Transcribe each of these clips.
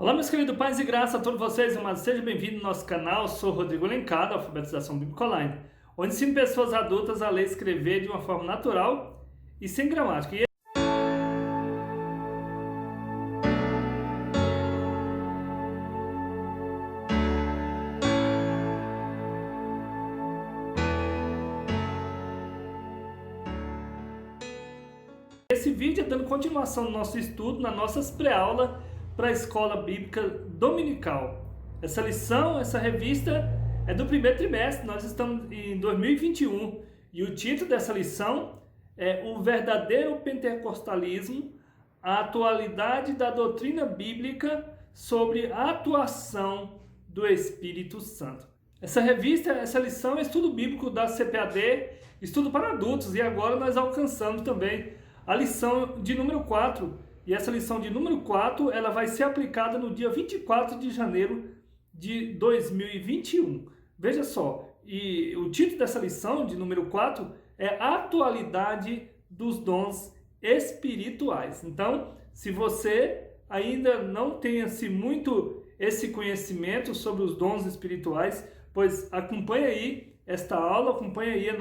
Olá, meus queridos, paz e graça a todos vocês, amados. Sejam bem-vindos ao nosso canal. Eu sou Rodrigo Alencar, da Alfabetização Bíblica Online, onde ensino pessoas adultas a ler e escrever de uma forma natural e sem gramática. Esse vídeo é dando continuação no nosso estudo, nas nossas pré-aulas para a Escola Bíblica Dominical. Essa lição, essa revista é do primeiro trimestre, nós estamos em 2021 e o título dessa lição é O Verdadeiro Pentecostalismo, a atualidade da doutrina bíblica sobre a atuação do Espírito Santo. Essa revista, essa lição é estudo bíblico da CPAD, estudo para adultos, e agora nós alcançamos também a lição de número 4, e essa lição de número 4, ela vai ser aplicada no dia 24 de janeiro de 2021. Veja só, e o título dessa lição de número 4 é a atualidade dos dons espirituais. Então, se você ainda não tem assim, muito esse conhecimento sobre os dons espirituais, pois acompanhe aí esta aula, acompanhe aí o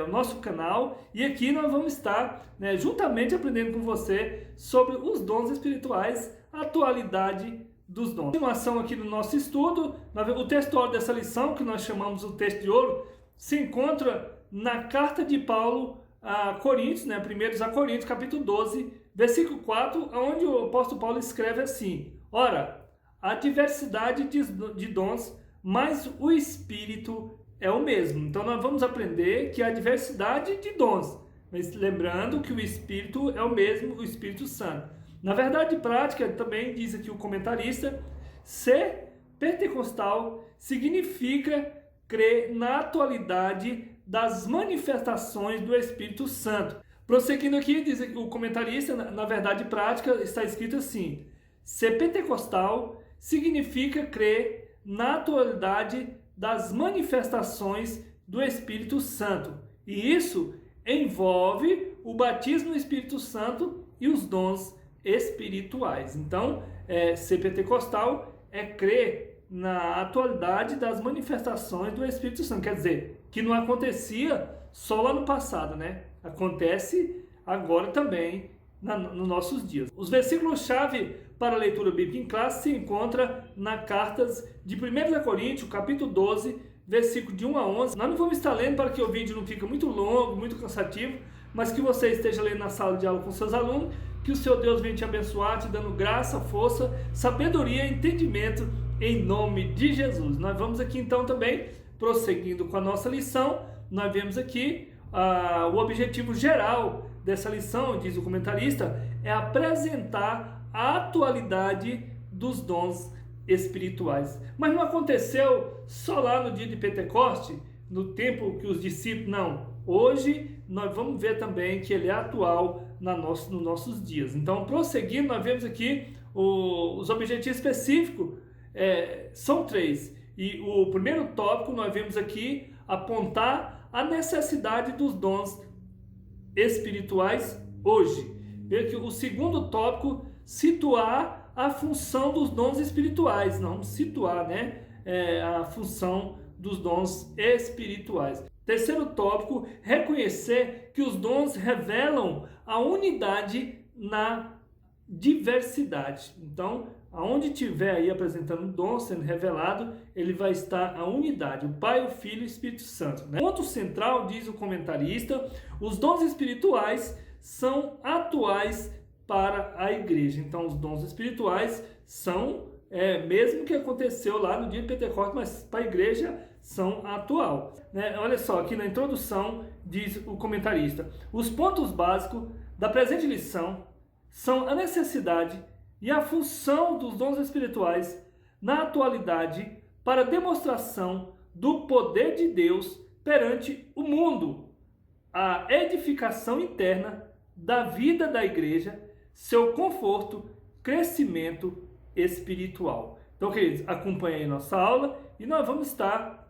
nosso canal, e aqui nós vamos estar juntamente aprendendo com você sobre os dons espirituais, a atualidade dos dons. Continuação aqui do nosso estudo, o texto de ouro dessa lição, que nós chamamos o texto de ouro, se encontra na carta de Paulo a Coríntios, 1 Coríntios, capítulo 12, versículo 4, onde o apóstolo Paulo escreve assim: Ora, a diversidade de dons, mas o Espírito é o mesmo. Então nós vamos aprender que há diversidade de dons, mas lembrando que o Espírito é o mesmo, o Espírito Santo. Na verdade prática, também diz aqui o comentarista, ser pentecostal significa crer na atualidade das manifestações do Espírito Santo. Prosseguindo aqui, diz o comentarista, na verdade prática está escrito assim: ser pentecostal significa crer na atualidade das manifestações do Espírito Santo. E isso envolve o batismo no Espírito Santo e os dons espirituais. Então, ser pentecostal é crer na atualidade das manifestações do Espírito Santo. Quer dizer, que não acontecia só lá no passado, né? Acontece agora também nos nossos dias. Os versículos-chave para a leitura bíblica em classe se encontra nas cartas de 1 Coríntios, capítulo 12, versículo de 1 a 11. Nós não vamos estar lendo para que o vídeo não fique muito longo, muito cansativo, mas que você esteja lendo na sala de aula com seus alunos, que o seu Deus venha te abençoar, te dando graça, força, sabedoria e entendimento em nome de Jesus. Nós vamos aqui então também, prosseguindo com a nossa lição, nós vemos aqui o objetivo geral dessa lição, diz o comentarista, é apresentar a atualidade dos dons espirituais. Mas não aconteceu só lá no dia de Pentecoste, no tempo que os discípulos, não. Hoje nós vamos ver também que ele é atual nos nossos dias. Então, prosseguindo, nós vemos aqui os objetivos específicos, são 3. E o primeiro tópico nós vemos aqui apontar a necessidade dos dons espirituais hoje. Veja que o segundo tópico, situar a função dos dons espirituais. Não, situar, a função dos dons espirituais. Terceiro tópico, reconhecer que os dons revelam a unidade na diversidade. Então, aonde tiver aí apresentando um dom sendo revelado, ele vai estar a unidade, o Pai, o Filho e o Espírito Santo. Ponto central, diz o comentarista, os dons espirituais são atuais para a igreja. Então, os dons espirituais são, mesmo que aconteceu lá no dia de Pentecostes, mas para a igreja são atual. Olha só, aqui na introdução diz o comentarista, os pontos básicos da presente lição são a necessidade e a função dos dons espirituais na atualidade para demonstração do poder de Deus perante o mundo, a edificação interna da vida da igreja, seu conforto, crescimento espiritual. Então, queridos, acompanhe aí nossa aula e nós vamos estar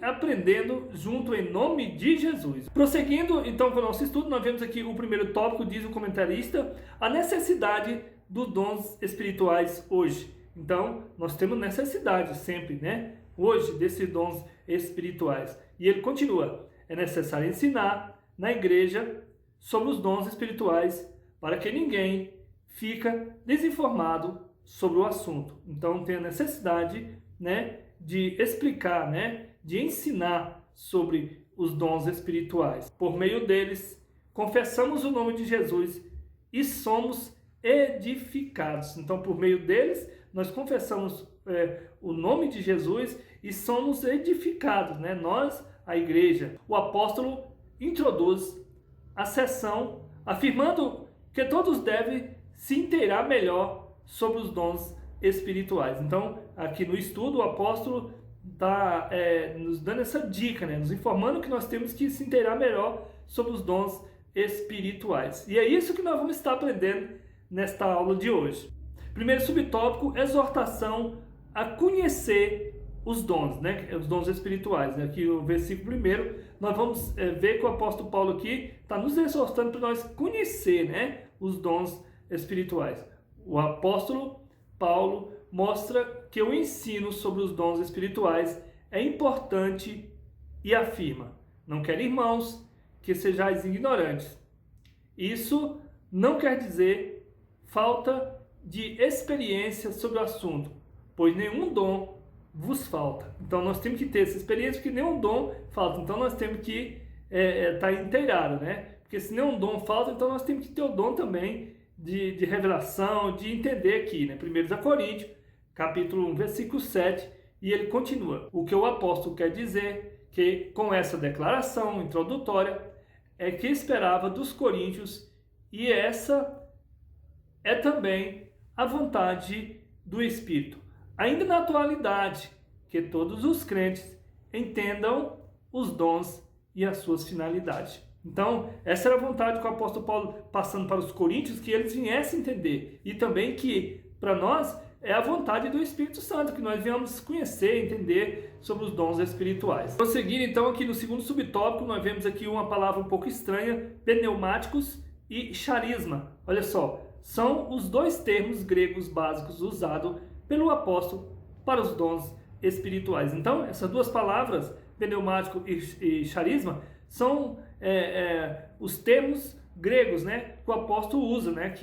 aprendendo junto em nome de Jesus. Prosseguindo então com o nosso estudo, nós vemos aqui o primeiro tópico, diz o comentarista, a necessidade dos dons espirituais hoje. Então, nós temos necessidade sempre, né? Hoje, desses dons espirituais. E ele continua: é necessário ensinar na igreja sobre os dons espirituais para que ninguém fica desinformado sobre o assunto. Então, tem a necessidade, né, de explicar, né, de ensinar sobre os dons espirituais. Por meio deles, confessamos o nome de Jesus e somos edificados. Então, por meio deles, nós confessamos o nome de Jesus e somos edificados, né? Nós, a igreja. O apóstolo introduz a seção afirmando que todos devem se inteirar melhor sobre os dons espirituais. Então, aqui no estudo, o apóstolo está nos dando essa dica, né? Nos informando que nós temos que se inteirar melhor sobre os dons espirituais. E é isso que nós vamos estar aprendendo nesta aula de hoje. Primeiro subtópico: exortação a conhecer os dons, né? Os dons espirituais. Né? Aqui no versículo 1, nós vamos ver que o apóstolo Paulo aqui está nos exortando para nós conhecer, né, os dons espirituais. O apóstolo Paulo mostra que o ensino sobre os dons espirituais é importante e afirma: não quero, irmãos, que sejais ignorantes. Isso não quer dizer falta de experiência sobre o assunto, pois nenhum dom vos falta. Então nós temos que ter essa experiência, porque nenhum dom falta. Então nós temos que estar inteirado, né? Porque se nenhum dom falta, então nós temos que ter o dom também de revelação, de entender aqui, né? 1 Coríntios, capítulo 1, versículo 7, e ele continua: o que o apóstolo quer dizer que com essa declaração introdutória é que esperava dos coríntios, e essa é também a vontade do Espírito, ainda na atualidade, que todos os crentes entendam os dons e as suas finalidades. Então, essa era a vontade que o apóstolo Paulo, passando para os coríntios, que eles viessem entender. E também que, para nós, é a vontade do Espírito Santo, que nós venhamos conhecer, entender sobre os dons espirituais. Prosseguindo, então, aqui no segundo subtópico, nós vemos aqui uma palavra um pouco estranha: pneumáticos e charisma. Olha só, são os dois termos gregos básicos usados pelo apóstolo para os dons espirituais. Então, essas duas palavras, pneumático e charisma, são os termos gregos, né, que o apóstolo usa, né,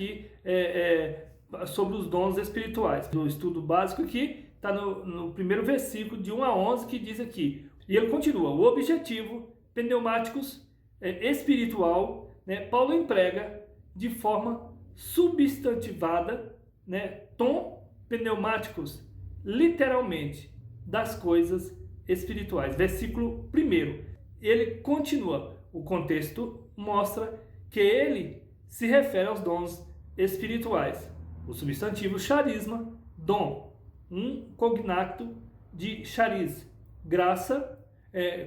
sobre os dons espirituais. No estudo básico aqui, está no primeiro versículo, de 1 a 11, que diz aqui. E ele continua: o objetivo, pneumáticos, espiritual, né, Paulo emprega de forma substantivada, né, tom pneumáticos, literalmente, das coisas espirituais. Versículo 1. Ele continua. O contexto mostra que ele se refere aos dons espirituais. O substantivo charisma, dom, um cognato de chariz, graça,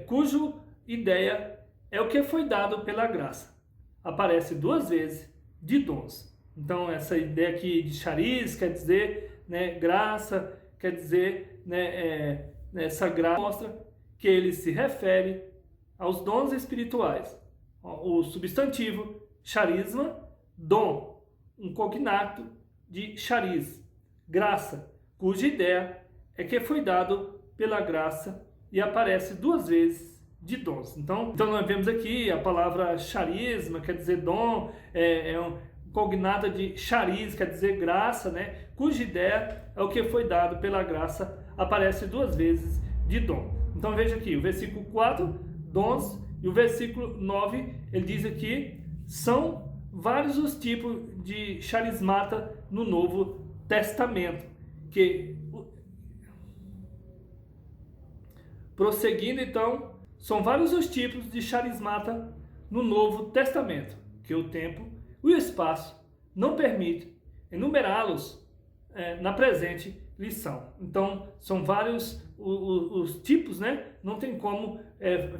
cujo ideia é o que foi dado pela graça. Aparece duas vezes de dons. Então, essa ideia aqui de chariz quer dizer, né, graça, quer dizer, né, essa graça mostra que ele se refere aos dons espirituais. O substantivo charisma, dom, um cognato de chariz, graça, cuja ideia é que foi dado pela graça e aparece duas vezes de dons. Então nós vemos aqui a palavra charisma, quer dizer dom, um cognato de chariz, quer dizer graça, né? Cuja ideia é o que foi dado pela graça, aparece duas vezes de dom. Então veja aqui, o versículo 4, dons, e o versículo 9, ele diz aqui, são vários os tipos de charismata no Novo Testamento. Prosseguindo então, são vários os tipos de charismata no Novo Testamento, que o tempo e o espaço não permitem enumerá-los na presente lição. Então, são vários os tipos, né? Não tem como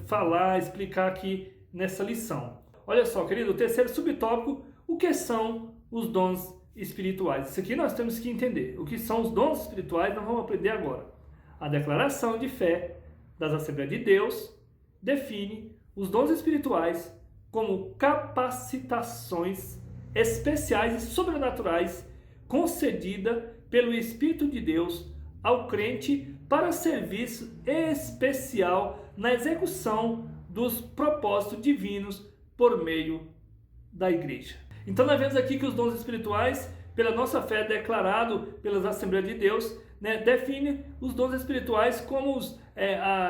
falar, explicar aqui nessa lição. Olha só, querido, o terceiro subtópico: o que são os dons espirituais? Isso aqui nós temos que entender. O que são os dons espirituais, nós vamos aprender agora. A declaração de fé das Assembleias de Deus define os dons espirituais como capacitações especiais e sobrenaturais concedida pelo Espírito de Deus ao crente para serviço especial na execução dos propósitos divinos por meio da igreja. Então nós vemos aqui que os dons espirituais, pela nossa fé declarado pelas Assembleias de Deus, define os dons espirituais como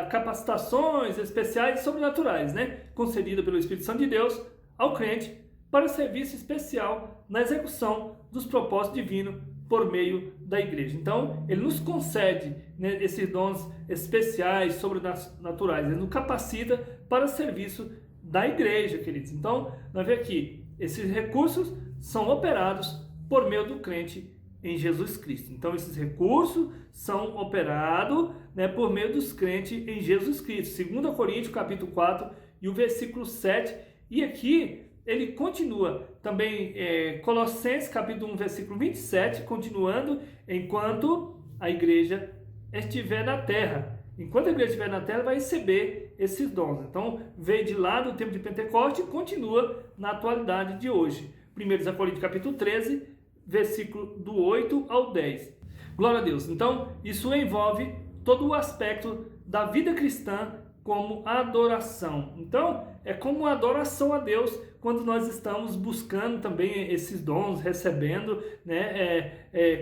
capacitações especiais e sobrenaturais, concedida pelo Espírito Santo de Deus ao crente para serviço especial na execução dos propósitos divinos por meio da igreja. Então, ele nos concede esses dons especiais, sobrenaturais, ele nos capacita para o serviço da igreja, queridos. Então, nós vemos aqui, esses recursos são operados por meio do crente em Jesus Cristo. Então, esses recursos são operados por meio dos crentes em Jesus Cristo. 2 Coríntios, capítulo 4, e o versículo 7. E aqui, ele continua também, Colossenses, capítulo 1, versículo 27, continuando, enquanto a igreja estiver na terra. Enquanto a igreja estiver na terra, vai receber esses dons. Então, veio de lá do tempo de Pentecostes e continua na atualidade de hoje. 1 Coríntios, capítulo 13, versículo do 8 ao 10. Glória a Deus. Então, isso envolve todo o aspecto da vida cristã como adoração. Então, é como uma adoração a Deus quando nós estamos buscando também esses dons, recebendo,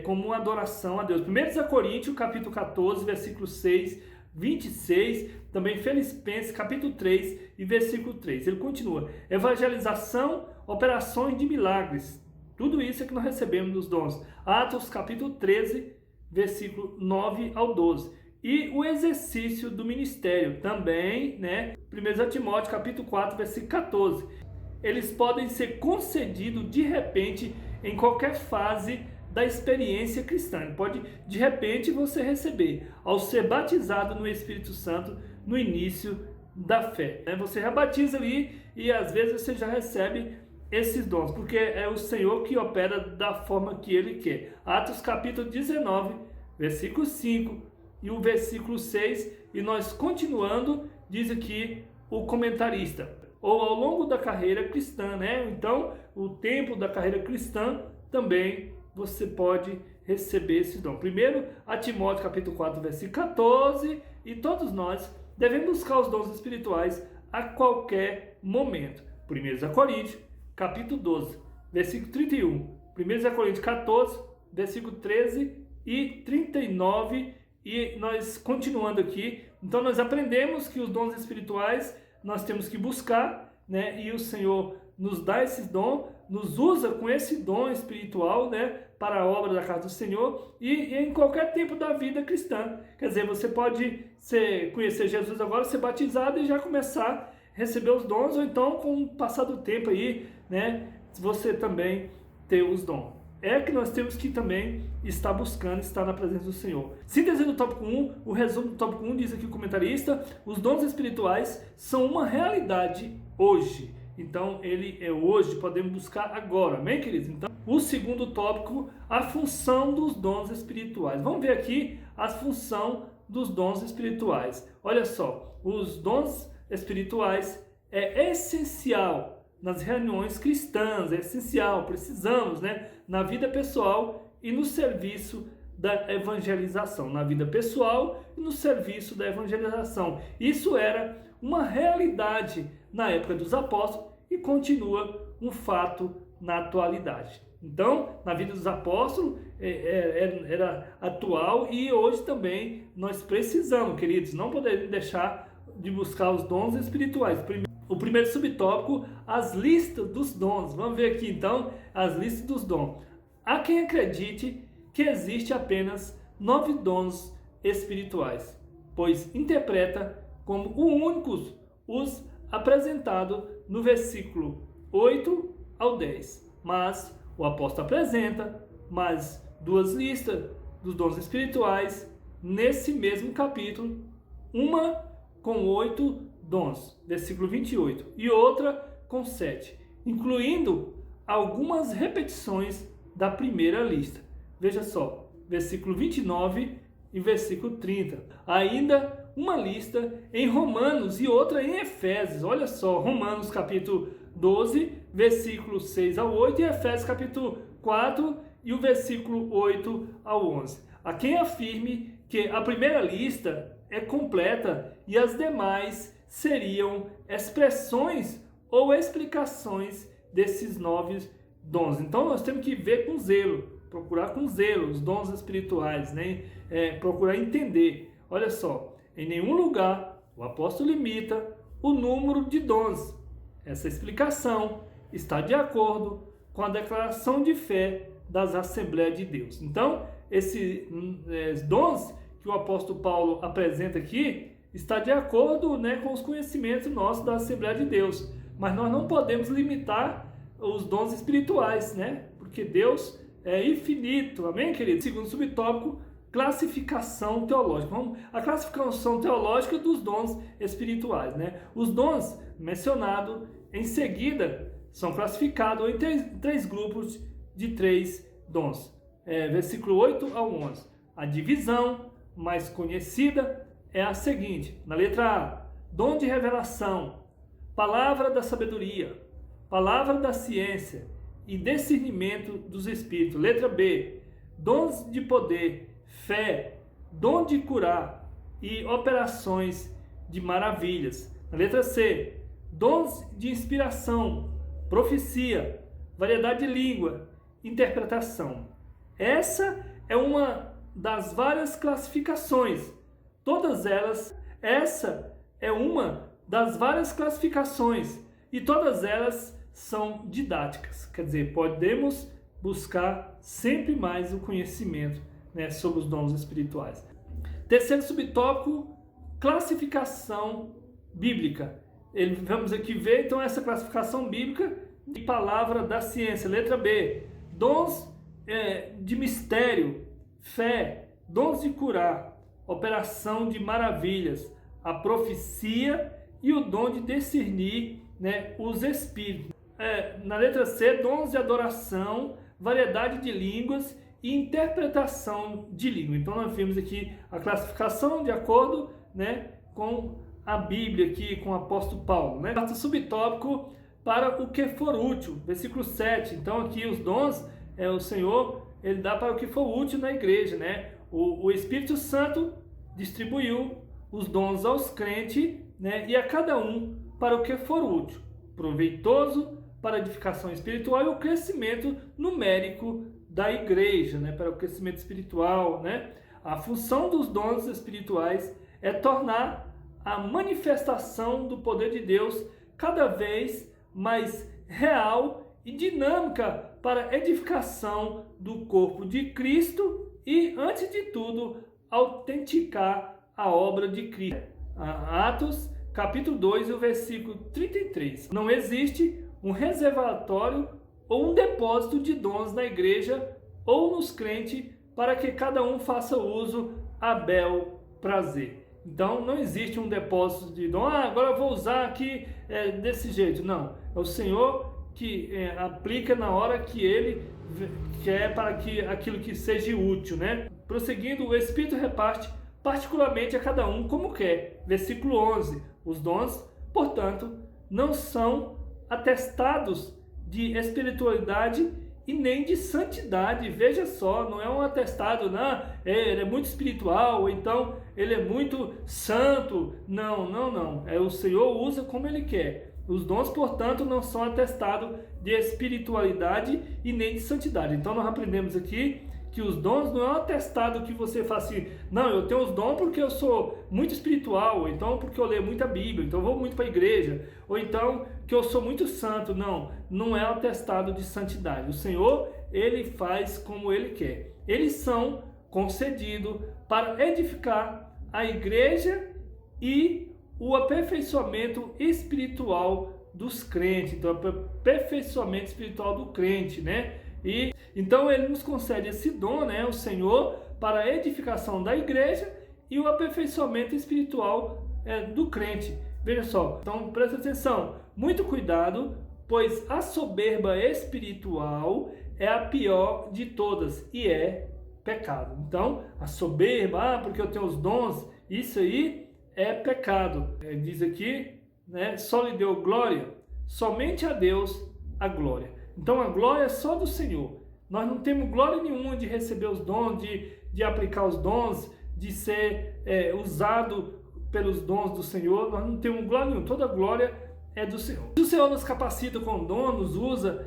como uma adoração a Deus. 1 Coríntios, capítulo 14, versículo 6, 26, também Filipenses, capítulo 3 e versículo 3. Ele continua: evangelização, operações de milagres. Tudo isso é que nós recebemos dos dons. Atos, capítulo 13, versículo 9 ao 12. E o exercício do ministério também, 1 Timóteo, capítulo 4, versículo 14. Eles podem ser concedidos de repente em qualquer fase da experiência cristã. Pode, de repente, você receber ao ser batizado no Espírito Santo no início da fé. Você já batiza ali e às vezes você já recebe esses dons, porque é o Senhor que opera da forma que Ele quer. Atos, capítulo 19, versículo 5. E o versículo 6, e nós continuando, diz aqui o comentarista, ou ao longo da carreira cristã, Então, o tempo da carreira cristã também você pode receber esse dom. Primeiro, a Timóteo, capítulo 4, versículo 14, e todos nós devemos buscar os dons espirituais a qualquer momento. 1 Coríntios, capítulo 12, versículo 31. 1 Coríntios 14, versículo 13 e 39. E nós, continuando aqui, então nós aprendemos que os dons espirituais nós temos que buscar, e o Senhor nos dá esses dons, nos usa com esse dom espiritual, para a obra da casa do Senhor e em qualquer tempo da vida cristã. Quer dizer, você pode conhecer Jesus agora, ser batizado e já começar a receber os dons, ou então com o passar do tempo aí, você também ter os dons. É que nós temos que também estar buscando, estar na presença do Senhor. Síntese do tópico 1, o resumo do tópico 1, diz aqui o comentarista: os dons espirituais são uma realidade hoje. Então, ele é hoje, podemos buscar agora, amém, queridos? Então, o segundo tópico, a função dos dons espirituais. Vamos ver aqui a função dos dons espirituais. Olha só, os dons espirituais é essencial nas reuniões cristãs, é essencial, precisamos, na vida pessoal e no serviço da evangelização, na vida pessoal e no serviço da evangelização. Isso era uma realidade na época dos apóstolos e continua um fato na atualidade. Então, na vida dos apóstolos era atual e hoje também nós precisamos, queridos, não podemos deixar de buscar os dons espirituais. O primeiro subtópico, as listas dos dons. Vamos ver aqui então as listas dos dons. Há quem acredite que existe apenas 9 dons espirituais, pois interpreta como únicos os apresentados no versículo 8 ao 10. Mas o apóstolo apresenta mais 2 listas dos dons espirituais nesse mesmo capítulo, uma com 8 dons, versículo 28, e outra com 7, incluindo algumas repetições da primeira lista. Veja só, versículo 29 e versículo 30. Ainda uma lista em Romanos e outra em Efésios. Olha só, Romanos capítulo 12, versículo 6 ao 8, e Efésios capítulo 4 e o versículo 8 ao 11. Há quem afirme que a primeira lista é completa e as demais seriam expressões ou explicações desses 9 dons. Então nós temos que ver com zelo, procurar com zelo os dons espirituais, né? Procurar entender. Olha só, em nenhum lugar o apóstolo limita o número de dons. Essa explicação está de acordo com a declaração de fé das Assembleias de Deus. Então, esses dons que o apóstolo Paulo apresenta aqui está de acordo, né, com os conhecimentos nossos da Assembleia de Deus. Mas nós não podemos limitar os dons espirituais, né? Porque Deus é infinito. Amém, querido? Segundo subtópico, classificação teológica. A classificação teológica dos dons espirituais, né? Os dons mencionados em seguida são classificados em três grupos de 3 dons. Versículo 8 ao 11. A divisão mais conhecida é a seguinte: na letra A, dom de revelação, palavra da sabedoria, palavra da ciência e discernimento dos espíritos. Letra B, dons de poder, fé, dom de curar e operações de maravilhas. Na letra C, dons de inspiração, profecia, variedade de língua, interpretação. Essa é uma das várias classificações. Todas elas, essa é uma das várias classificações e todas elas são didáticas. Quer dizer, podemos buscar sempre mais o conhecimento, né, sobre os dons espirituais. Terceiro subtópico, classificação bíblica. Vamos aqui ver então essa classificação bíblica de palavra da ciência. Letra B, dons de mistério, fé, dons de curar, operação de maravilhas, a profecia e o dom de discernir, né, os espíritos. Na letra C, dons de adoração, variedade de línguas e interpretação de língua. Então nós vimos aqui a classificação de acordo, né, com a Bíblia aqui, com o apóstolo Paulo, né? Quarto subtópico, para o que for útil, versículo 7. Então aqui os dons, o Senhor, ele dá para o que for útil na igreja, né? O Espírito Santo distribuiu os dons aos crentes, né? E a cada um para o que for útil, proveitoso para a edificação espiritual e o crescimento numérico da igreja, né? Para o crescimento espiritual, né? A função dos dons espirituais é tornar a manifestação do poder de Deus cada vez mais real e dinâmica para a edificação do corpo de Cristo e, antes de tudo, autenticar a obra de Cristo. Atos, capítulo 2, o versículo 33. Não existe um reservatório ou um depósito de dons na igreja ou nos crentes para que cada um faça uso a bel prazer. Então, não existe um depósito de dom. Agora eu vou usar aqui desse jeito. Não. É o Senhor que aplica na hora que Ele quer para que aquilo que seja útil, né? Prosseguindo, o Espírito reparte particularmente a cada um como quer. Versículo 11. Os dons, portanto, não são atestados de espiritualidade e nem de santidade. Veja só, não é um atestado, não, ele é muito espiritual, ou então ele é muito santo. Não. O Senhor usa como Ele quer. Os dons, portanto, não são atestados de espiritualidade e nem de santidade. Então nós aprendemos aqui que os dons não é um atestado que você fala assim, não, eu tenho os dons porque eu sou muito espiritual, ou então porque eu leio muita Bíblia, então eu vou muito para a igreja, ou então que eu sou muito santo. Não é um atestado de santidade. O Senhor, Ele faz como Ele quer. Eles são concedidos para edificar a igreja e o aperfeiçoamento espiritual dos crentes. Então, o aperfeiçoamento espiritual do crente, né? E então Ele nos concede esse dom, né, o Senhor, para a edificação da igreja e o aperfeiçoamento espiritual do crente. Veja só, então presta atenção, muito cuidado, pois a soberba espiritual é a pior de todas e é pecado. Então, a soberba, porque eu tenho os dons, isso aí é pecado. Diz aqui, né, só lhe deu glória, somente a Deus a glória. Então a glória é só do Senhor. Nós não temos glória nenhuma de receber os dons, de aplicar os dons, de ser usado pelos dons do Senhor. Nós não temos glória nenhuma, toda glória é do Senhor. Se o Senhor nos capacita com o dom, nos usa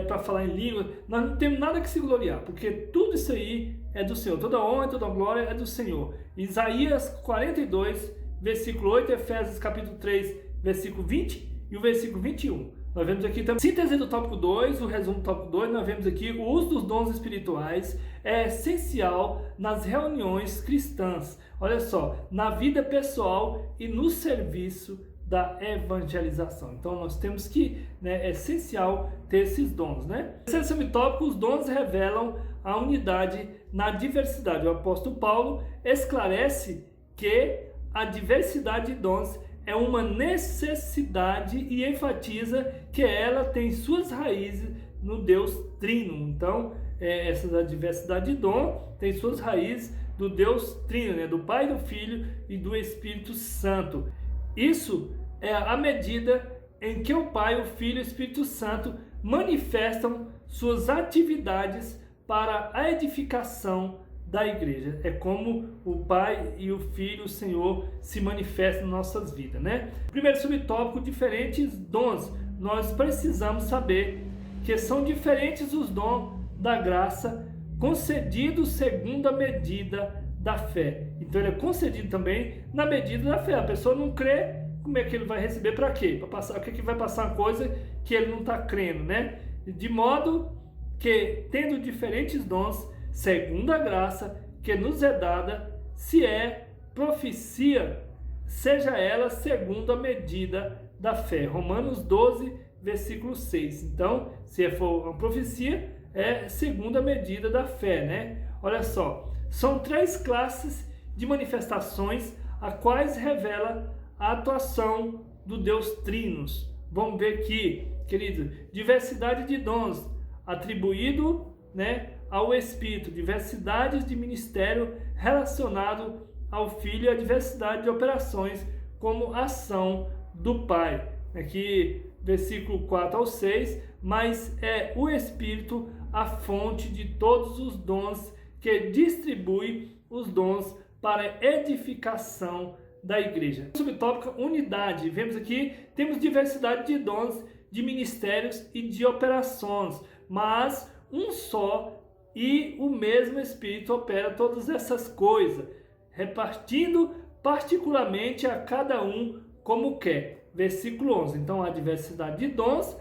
para falar em língua, nós não temos nada que se gloriar, porque tudo isso aí é do Senhor. Toda honra e toda glória é do Senhor. Isaías 42, versículo 8, Efésios capítulo 3, versículo 20 e o versículo 21. Nós vemos aqui também, síntese do tópico 2, o resumo do tópico 2, nós vemos aqui o uso dos dons espirituais é essencial nas reuniões cristãs. Olha só, na vida pessoal e no serviço da evangelização. Então nós temos que, é essencial ter esses dons, né? Terceiro subtópico, os dons revelam a unidade na diversidade. O apóstolo Paulo esclarece que a diversidade de dons é uma necessidade e enfatiza que ela tem suas raízes no Deus Trino. Então, essa diversidade de dom tem suas raízes do Deus Trino, do Pai, do Filho e do Espírito Santo. Isso é a medida em que o Pai, o Filho e o Espírito Santo manifestam suas atividades para a edificação da igreja. É como o Pai e o Filho, o Senhor, se manifestam em nossas vidas, né? Primeiro subtópico, diferentes dons. Nós precisamos saber que são diferentes os dons da graça, concedidos segundo a medida da fé. Então ele é concedido também na medida da fé. A pessoa não crê, como é que ele vai receber? Para quê? Para passar, o que vai passar uma coisa que ele não está crendo, né? De modo que, tendo diferentes dons, segundo a graça que nos é dada, se é profecia, seja ela segundo a medida da fé. Romanos 12, versículo 6. Então, se for uma profecia, é segundo a medida da fé, né? Olha só, são 3 classes de manifestações a quais revela a atuação do Deus Trinos. Vamos ver aqui, querido, diversidade de dons atribuído, ao Espírito, diversidade de ministério relacionado ao Filho e a diversidade de operações como ação do Pai. Aqui, versículo 4 ao 6, mas é o Espírito a fonte de todos os dons, que distribui os dons para edificação da igreja. Subtópico, unidade. Vemos aqui, temos diversidade de dons, de ministérios e de operações, mas um só e o mesmo Espírito opera todas essas coisas, repartindo particularmente a cada um como quer. Versículo 11. Então, há diversidade de dons,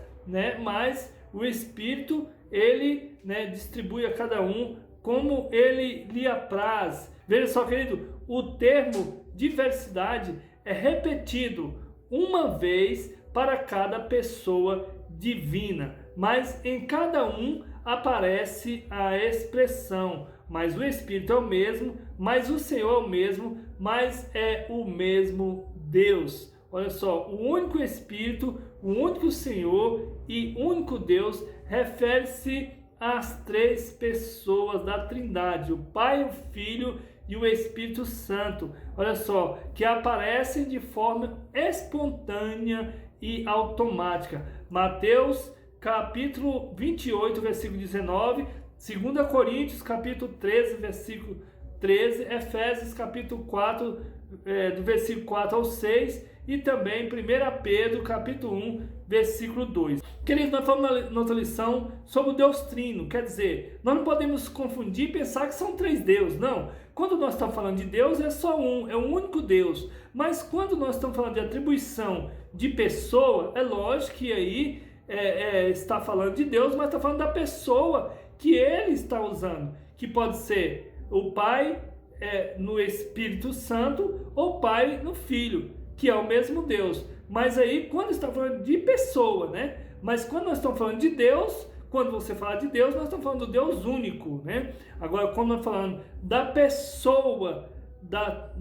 mas o Espírito, ele distribui a cada um como ele lhe apraz. Veja só, querido, o termo diversidade é repetido uma vez para cada pessoa divina, mas em cada um aparece a expressão, mas o Espírito é o mesmo, mas o Senhor é o mesmo, mas é o mesmo Deus. Olha só, o único Espírito, o único Senhor e único Deus refere-se às 3 pessoas da Trindade, o Pai, o Filho e o Espírito Santo. Olha só, que aparecem de forma espontânea e automática. Mateus capítulo 28, versículo 19, 2 Coríntios capítulo 13, versículo 13, Efésios capítulo 4, do versículo 4 ao 6, e também 1 Pedro capítulo 1, versículo 2. Queridos, nós falamos na outra lição sobre o Deus Trino, quer dizer, nós não podemos confundir e pensar que são 3 deuses, não. Quando nós estamos falando de Deus, é só um, é um único Deus. Mas quando nós estamos falando de atribuição de pessoa, é lógico que aí está falando de Deus, mas está falando da pessoa que ele está usando, que pode ser o Pai no Espírito Santo ou o Pai no Filho, que é o mesmo Deus. Mas aí, quando está falando de pessoa, mas quando nós estamos falando de Deus, quando você fala de Deus, nós estamos falando do Deus único, Agora, quando nós falamos da pessoa da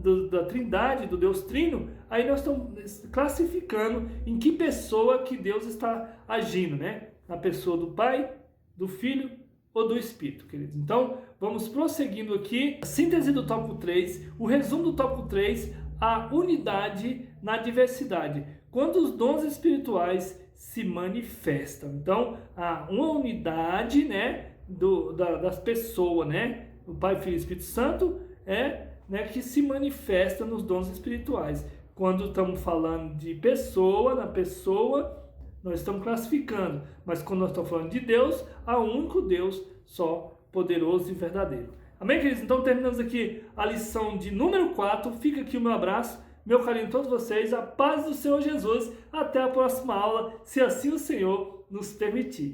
Trindade, do Deus Trino, aí nós estamos classificando em que pessoa que Deus está agindo, Na pessoa do Pai, do Filho ou do Espírito, queridos. Então, vamos prosseguindo aqui. A síntese do tópico 3, o resumo do tópico 3, a unidade na diversidade. Quando os dons espirituais se manifestam. Então, há uma unidade, das pessoas, né? O Pai, Filho e Espírito Santo né, que se manifesta nos dons espirituais. Quando estamos falando de pessoa, na pessoa, nós estamos classificando. Mas quando nós estamos falando de Deus, há um único Deus, só poderoso e verdadeiro. Amém, queridos? Então terminamos aqui a lição de número 4. Fica aqui o meu abraço, meu carinho a todos vocês. A paz do Senhor Jesus. Até a próxima aula, se assim o Senhor nos permitir.